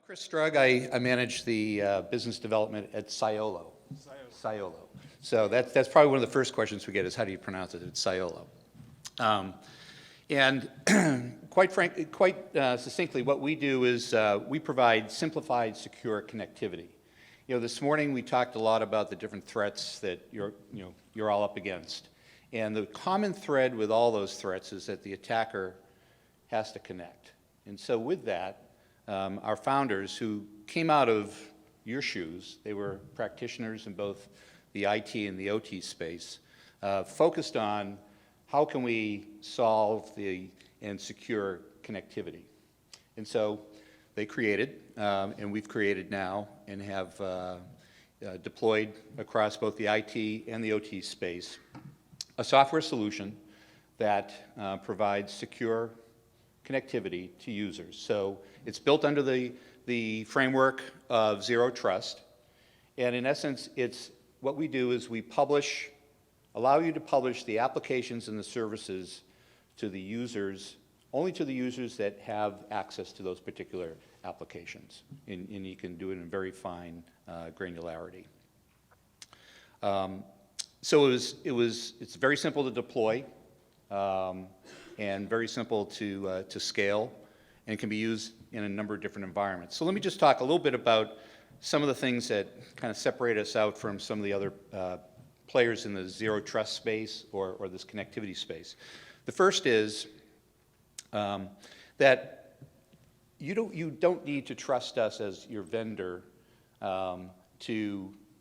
Chris Strug. I manage the business development at Cyolo. Cyolo. So that's probably one of the first questions we get is how do you pronounce it? It's Cyolo. And quite succinctly, what we do is we provide simplified, secure connectivity. You know, this morning we talked a lot about the different threats that you're all up against. And the common thread with all those threats is that the attacker has to connect. And so with that, our founders who came out of your shoes, they were practitioners in both the IT and the OT space, focused on how can we solve and secure connectivity. And so they created, and we've created now, and have deployed across both the IT and the OT space, a software solution that provides secure connectivity to users. So it's built under the framework of Zero Trust. And in essence, what we do is we allow you to publish the applications and the services to the users, only to the users that have access to those particular applications. And you can do it in very fine granularity. So it's very simple to deploy. And very simple to scale, and can be used in a number of different environments. So let me just talk a little bit about some of the things that kind of separate us out from some of the other players in the Zero Trust space or this connectivity space. The first is that you don't need to trust us as your vendor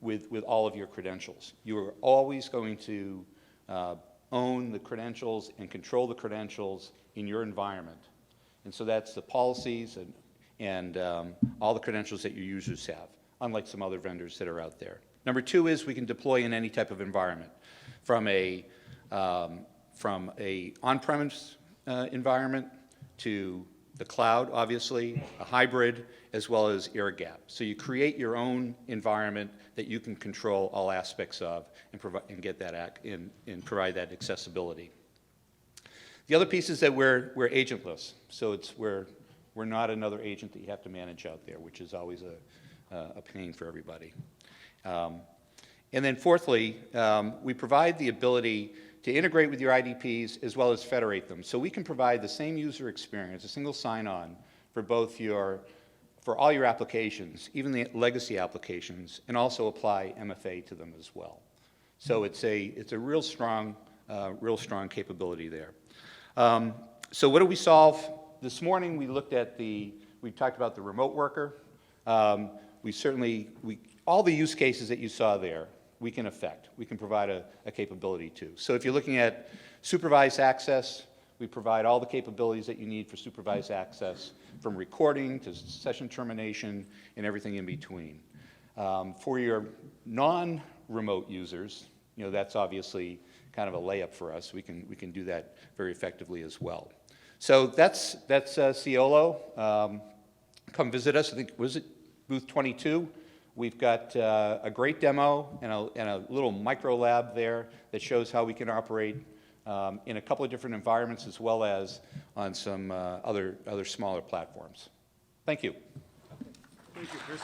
with all of your credentials. You are always going to own the credentials and control the credentials in your environment. And so that's the policies and all the credentials that your users have, unlike some other vendors that are out there. Number two is we can deploy in any type of environment, from a on-premise environment to the cloud, obviously, a hybrid, as well as air-gap. So you create your own environment that you can control all aspects of and get that and provide that accessibility. The other piece is that we're agentless. So we're not another agent that you have to manage out there, which is always a pain for everybody. And then fourthly, we provide the ability to integrate with your IDPs as well as federate them. So we can provide the same user experience, a single sign-on for for all your applications, even the legacy applications, and also apply MFA to them as well. So it's a real strong capability there. So what do we solve? This morning we talked about the remote worker. All the use cases that you saw there, we can affect. We can provide a capability to. So if you're looking at supervised access, we provide all the capabilities that you need for supervised access, from recording to session termination and everything in between. For your non-remote users, that's obviously kind of a layup for us. We can do that very effectively as well. So that's Cyolo. Come visit us. I think, was it booth 22? We've got a great demo and a little micro lab there that shows how we can operate in a couple of different environments, as well as on some other smaller platforms. Thank you. Thank you, Chris.